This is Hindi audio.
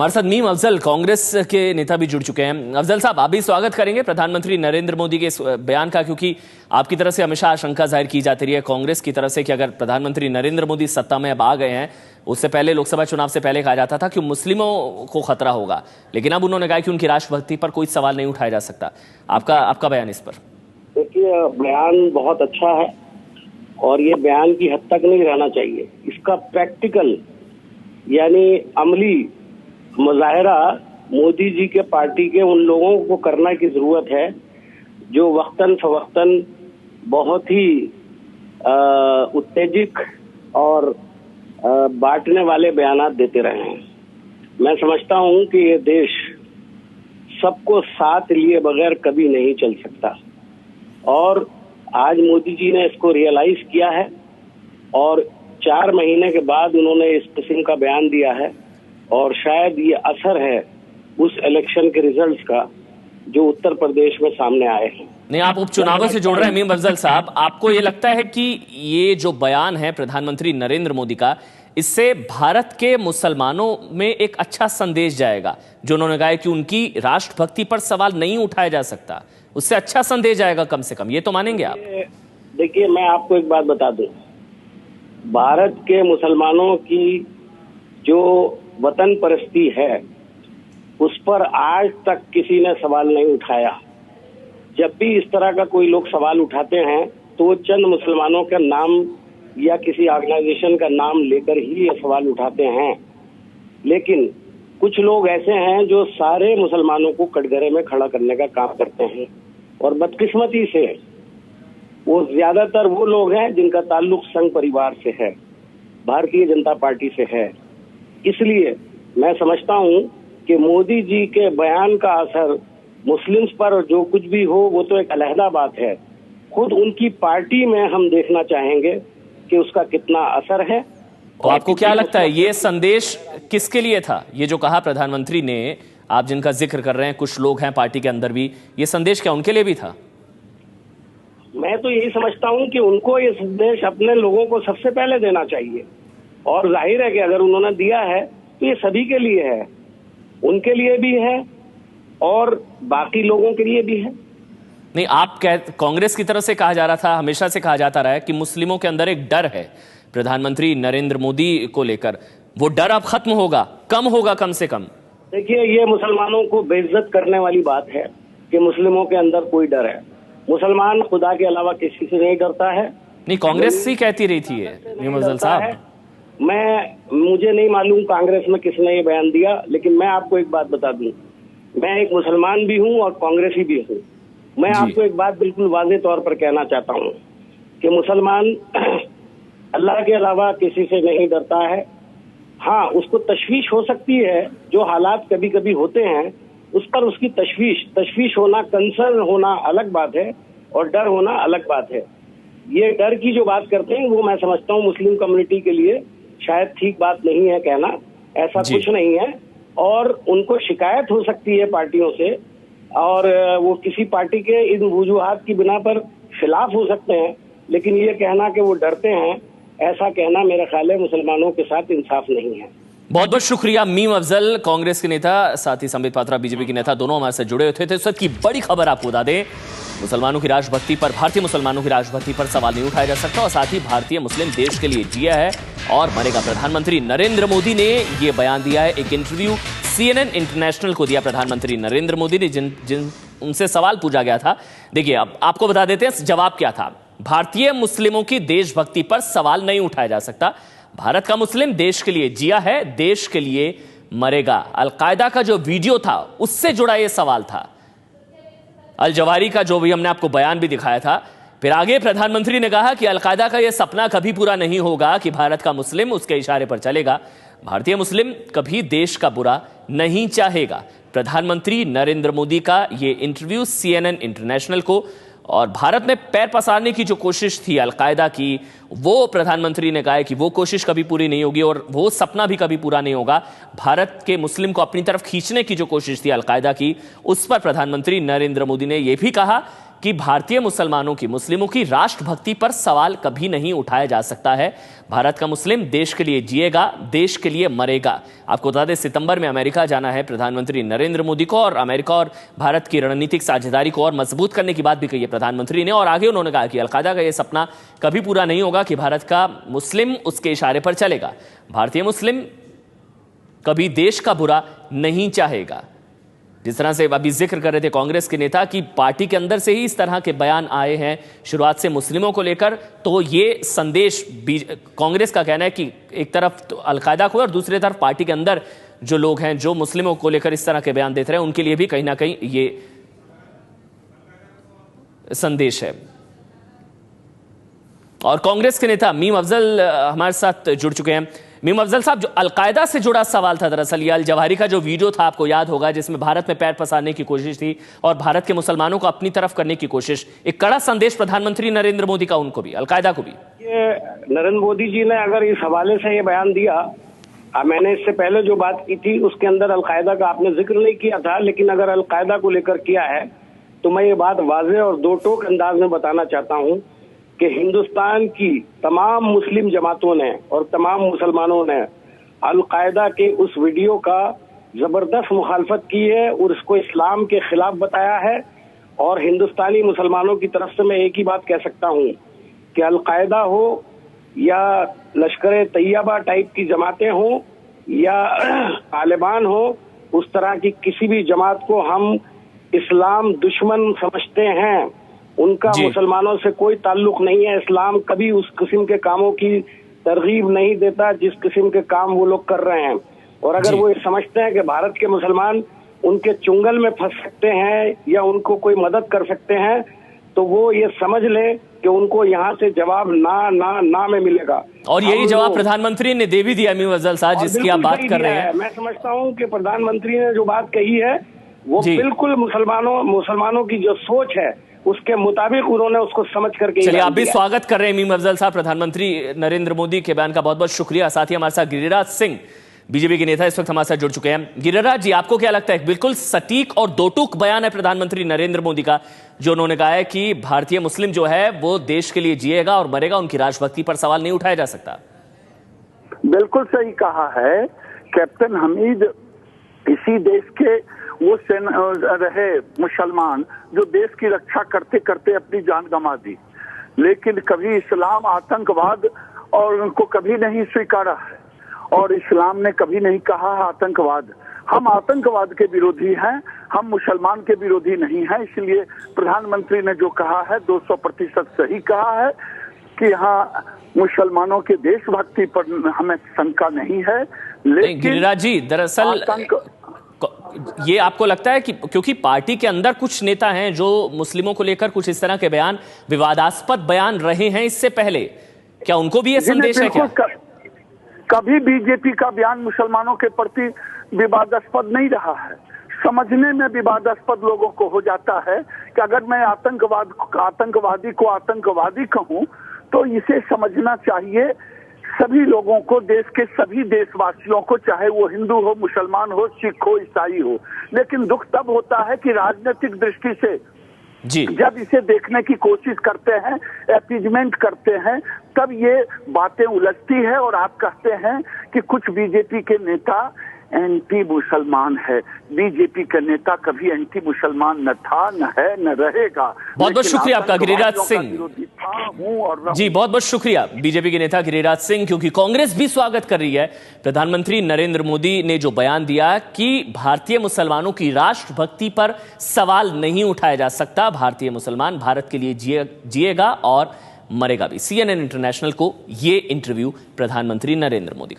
हमारे साथ मीम अफजल कांग्रेस के नेता भी जुड़ चुके हैं। अफजल साहब, आप भी स्वागत करेंगे प्रधानमंत्री नरेंद्र मोदी के इस बयान का, क्योंकि आपकी तरफ से हमेशा आशंका जाहिर की जाती रही है कांग्रेस की तरफ से कि अगर प्रधानमंत्री नरेंद्र मोदी सत्ता में अब आ गए हैं, उससे पहले लोकसभा चुनाव से पहले कहा जाता था कि मुस्लिमों को खतरा होगा, लेकिन अब उन्होंने कहा कि उनकी राष्ट्रभक्ति पर कोई सवाल नहीं उठाया जा सकता। आपका बयान इस पर? देखिए, बयान बहुत अच्छा है और ये बयान की हद तक नहीं रहना चाहिए। इसका प्रैक्टिकल यानी अमली मुजाहरा मोदी जी के पार्टी के उन लोगों को करने की जरूरत है जो वक्तन फवक्तन बहुत ही उत्तेजित और बांटने वाले बयानात देते रहे हैं। मैं समझता हूं कि ये देश सबको साथ लिए बगैर कभी नहीं चल सकता और आज मोदी जी ने इसको रियलाइज किया है और 4 महीने के बाद उन्होंने इस किस्म का बयान दिया है और शायद ये असर है उस इलेक्शन के रिजल्ट्स का जो उत्तर प्रदेश में सामने आए हैं। नहीं, आप उपचुनावों से जोड़ रहे हैं मीम अफजल साहब, आपको ये लगता है कि ये जो बयान है प्रधानमंत्री नरेंद्र मोदी का, इससे भारत के मुसलमानों में एक अच्छा संदेश जाएगा? जो उन्होंने कहा है कि उनकी राष्ट्रभक्ति पर सवाल नहीं उठाया जा सकता, उससे अच्छा संदेश जाएगा कम से कम, ये तो मानेंगे आप? देखिए, मैं आपको एक बात बता दूं, भारत के मुसलमानों की जो वतन परस्ती है उस पर आज तक किसी ने सवाल नहीं उठाया। जब भी इस तरह का कोई लोग सवाल उठाते हैं तो वो चंद मुसलमानों का नाम या किसी ऑर्गेनाइजेशन का नाम लेकर ही ये सवाल उठाते हैं, लेकिन कुछ लोग ऐसे हैं जो सारे मुसलमानों को कटघरे में खड़ा करने का काम करते हैं और बदकिस्मती से वो ज्यादातर वो लोग हैं जिनका ताल्लुक संघ परिवार से है, भारतीय जनता पार्टी से है। इसलिए मैं समझता हूं कि मोदी जी के बयान का असर मुस्लिम्स पर जो कुछ भी हो वो तो एक अलहदा बात है, खुद उनकी पार्टी में हम देखना चाहेंगे कि उसका कितना असर है। तो आपको क्या लगता है ये संदेश किसके लिए था? ये जो कहा प्रधानमंत्री ने, आप जिनका जिक्र कर रहे हैं, कुछ लोग हैं पार्टी के अंदर भी, ये संदेश क्या उनके लिए भी था? मैं तो यही समझता हूं कि उनको ये संदेश अपने लोगों को सबसे पहले देना चाहिए और जाहिर है कि अगर उन्होंने दिया है तो ये सभी के लिए है, उनके लिए भी है और बाकी लोगों के लिए भी है। नहीं, कांग्रेस की तरफ से कहा जा रहा था, हमेशा से कहा जाता रहा है कि मुस्लिमों के अंदर एक डर है प्रधानमंत्री नरेंद्र मोदी को लेकर, वो डर अब खत्म होगा, कम होगा कम से कम। देखिए, ये मुसलमानों को बेइज्जत करने वाली बात है कि मुस्लिमों के अंदर कोई डर है। मुसलमान खुदा के अलावा किसी से नहीं डरता है। नहीं, कांग्रेस ही कहती रही थी मीम अफजल साहब। मुझे नहीं मालूम कांग्रेस में किसने ये बयान दिया, लेकिन मैं आपको एक बात बता दूं, मैं एक मुसलमान भी हूं और कांग्रेसी भी हूं। मैं आपको एक बात बिल्कुल वाज़ेह तौर पर कहना चाहता हूं कि मुसलमान अल्लाह के अलावा किसी से नहीं डरता है। हाँ, उसको तशवीश हो सकती है, जो हालात कभी कभी होते हैं उस पर उसकी तशवीश होना, कंसर्न होना अलग बात है और डर होना अलग बात है। ये डर की जो बात करते हैं वो मैं समझता हूँ मुस्लिम कम्युनिटी के लिए शायद ठीक बात नहीं है कहना, ऐसा कुछ नहीं है और उनको शिकायत हो सकती है पार्टियों से और वो किसी पार्टी के इन वजूहात की बिना पर खिलाफ हो सकते हैं, लेकिन ये कहना कि वो डरते हैं, ऐसा कहना मेरा ख्याल है मुसलमानों के साथ इंसाफ नहीं है। बहुत बहुत शुक्रिया मीम अफजल, कांग्रेस के नेता, साथ ही संबित पात्रा बीजेपी के नेता, दोनों हमारे साथ जुड़े हुए थे। तो की बड़ी खबर आपको बता दें, मुसलमानों की राष्ट्रभक्ति पर, भारतीय मुसलमानों की राष्ट्रभक्ति पर सवाल नहीं उठाया जा सकता और साथ ही भारतीय मुस्लिम देश के लिए जिया है और मरेगा। प्रधानमंत्री नरेंद्र मोदी ने यह बयान दिया है, एक इंटरव्यू CNN इंटरनेशनल को दिया प्रधानमंत्री नरेंद्र मोदी ने, जिन उनसे सवाल पूछा गया था। देखिए, अब आपको बता देते हैं जवाब क्या था। भारतीय मुस्लिमों की देशभक्ति पर सवाल नहीं उठाया जा सकता, भारत का मुस्लिम देश के लिए जिया है, देश के लिए मरेगा। अलकायदा का जो वीडियो था उससे जुड़ा यह सवाल था, अल जवाहिरी का जो भी हमने आपको बयान भी दिखाया था। फिर आगे प्रधानमंत्री ने कहा कि अलकायदा का यह सपना कभी पूरा नहीं होगा कि भारत का मुस्लिम उसके इशारे पर चलेगा, भारतीय मुस्लिम कभी देश का बुरा नहीं चाहेगा। प्रधानमंत्री नरेंद्र मोदी का यह इंटरव्यू CNN इंटरनेशनल को, और भारत में पैर पसारने की जो कोशिश थी अलकायदा की, वो प्रधानमंत्री ने कहा है कि वो कोशिश कभी पूरी नहीं होगी और वो सपना भी कभी पूरा नहीं होगा। भारत के मुस्लिम को अपनी तरफ खींचने की जो कोशिश थी अलकायदा की, उस पर प्रधानमंत्री नरेंद्र मोदी ने यह भी कहा कि भारतीय मुसलमानों की, मुस्लिमों की राष्ट्रभक्ति पर सवाल कभी नहीं उठाया जा सकता है। भारत का मुस्लिम देश के लिए जिएगा, देश के लिए मरेगा। आपको बता दें, सितंबर में अमेरिका जाना है प्रधानमंत्री नरेंद्र मोदी को, और अमेरिका और भारत की रणनीतिक साझेदारी को और मजबूत करने की बात भी कही है प्रधानमंत्री ने। और आगे उन्होंने कहा कि अलकायदा का यह सपना कभी पूरा नहीं होगा कि भारत का मुस्लिम उसके इशारे पर चलेगा। भारतीय मुस्लिम कभी देश का बुरा नहीं चाहेगा। जिस तरह से अभी जिक्र कर रहे थे कांग्रेस के नेता कि पार्टी के अंदर से ही इस तरह के बयान आए हैं शुरुआत से मुस्लिमों को लेकर, तो ये संदेश कांग्रेस का कहना है कि एक तरफ तो अलकायदा को और दूसरी तरफ पार्टी के अंदर जो लोग हैं जो मुस्लिमों को लेकर इस तरह के बयान देते रहे, उनके लिए भी कहीं ना कहीं ये संदेश है। और कांग्रेस के नेता मीम अफजल हमारे साथ जुड़ चुके हैं। मीम अफजल साहब, जो अलकायदा से जुड़ा सवाल था, दरअसल ये अल जवाहिरी का जो वीडियो था आपको याद होगा, जिसमें भारत में पैर पसारने की कोशिश थी और भारत के मुसलमानों को अपनी तरफ करने की कोशिश, एक कड़ा संदेश प्रधानमंत्री नरेंद्र मोदी का उनको भी, अलकायदा को भी। ये नरेंद्र मोदी जी ने अगर इस हवाले से ये बयान दिया, मैंने इससे पहले जो बात की थी उसके अंदर अलकायदा का आपने जिक्र नहीं किया था, लेकिन अगर अलकायदा को लेकर किया है तो मैं ये बात वाज़ेह और दो टोक अंदाज में बताना चाहता हूँ कि हिंदुस्तान की तमाम मुस्लिम जमातों ने और तमाम मुसलमानों ने अलकायदा के उस वीडियो का जबरदस्त मुखालफत की है और इसको इस्लाम के खिलाफ बताया है। और हिंदुस्तानी मुसलमानों की तरफ से मैं एक ही बात कह सकता हूँ कि अलकायदा हो या लश्कर तैयबा टाइप की जमातें हों या तालिबान हो, उस तरह की किसी भी जमात को हम इस्लाम दुश्मन समझते हैं। उनका मुसलमानों से कोई ताल्लुक नहीं है। इस्लाम कभी उस किस्म के कामों की तरगीब नहीं देता जिस किस्म के काम वो लोग कर रहे हैं। और अगर वो समझते हैं कि भारत के मुसलमान उनके चुंगल में फंस सकते हैं या उनको कोई मदद कर सकते हैं, तो वो ये समझ ले कि उनको यहाँ से जवाब ना में मिलेगा। और यही जवाब प्रधानमंत्री ने दे भी दिया मीम अफजल साहब, जिसकी आप बात कर रहे हैं। मैं समझता हूँ कि प्रधानमंत्री ने जो बात कही है वो बिल्कुल मुसलमानों की जो सोच है उसके मुताबिक उन्होंने उसको समझ करके। चलिए, आप भी स्वागत कर रहे हैं मीम अफजल साहब प्रधानमंत्री नरेंद्र मोदी के बयान का, बहुत बहुत शुक्रिया। साथ ही हमारे साथ गिरिराज सिंह, बीजेपी के नेता, इस वक्त हमारे साथ जुड़ चुके हैं। गिरिराज जी, आपको क्या लगता है, बिल्कुल सटीक और दो टूक बयान है प्रधानमंत्री नरेंद्र मोदी का, जो उन्होंने कहा है कि भारतीय मुस्लिम जो है वो देश के लिए जिएगा और मरेगा, उनकी राष्ट्रभक्ति पर सवाल नहीं उठाया जा सकता? बिल्कुल सही कहा है। कैप्टन हमीद इसी देश के वो रहे मुसलमान जो देश की रक्षा करते करते अपनी जान गंवा दी, लेकिन कभी इस्लाम आतंकवाद और उनको कभी नहीं स्वीकारा है और इस्लाम ने कभी नहीं कहा आतंकवाद। हम आतंकवाद के विरोधी हैं, हम मुसलमान के विरोधी नहीं हैं। इसलिए प्रधानमंत्री ने जो कहा है 200% सही कहा है कि हाँ, मुसलमानों के देशभक्ति पर हमें शंका नहीं है। लेकिन गिरिराज जी, दरअसल ये आपको लगता है कि क्योंकि पार्टी के अंदर कुछ नेता हैं जो मुस्लिमों को लेकर कुछ इस तरह के बयान, विवादास्पद बयान रहे हैं इससे पहले, क्या उनको भी ये संदेश है क्या? कभी बीजेपी का बयान मुसलमानों के प्रति विवादास्पद नहीं रहा है। समझने में विवादास्पद लोगों को हो जाता है कि अगर मैं आतंकवादी को आतंकवादी कहूं तो इसे समझना चाहिए सभी लोगों को, देश के सभी देशवासियों को, चाहे वो हिंदू हो, मुसलमान हो, सिख हो, ईसाई हो। लेकिन दुख तब होता है कि राजनीतिक दृष्टि से जब इसे देखने की कोशिश करते हैं, अपीजमेंट करते हैं, तब ये बातें उलझती है और आप कहते हैं कि कुछ बीजेपी के नेता एंटी मुसलमान है। बीजेपी का नेता कभी एंटी मुसलमान न था, न है, न रहेगा। बहुत बहुत शुक्रिया आपका गिरिराज सिंह जी, बहुत बहुत शुक्रिया बीजेपी के नेता गिरिराज सिंह, क्योंकि कांग्रेस भी स्वागत कर रही है प्रधानमंत्री नरेंद्र मोदी ने जो बयान दिया कि भारतीय मुसलमानों की राष्ट्रभक्ति पर सवाल नहीं उठाया जा सकता, भारतीय मुसलमान भारत के लिए जिएगा और मरेगा भी। CNN इंटरनेशनल को ये इंटरव्यू प्रधानमंत्री नरेंद्र मोदी का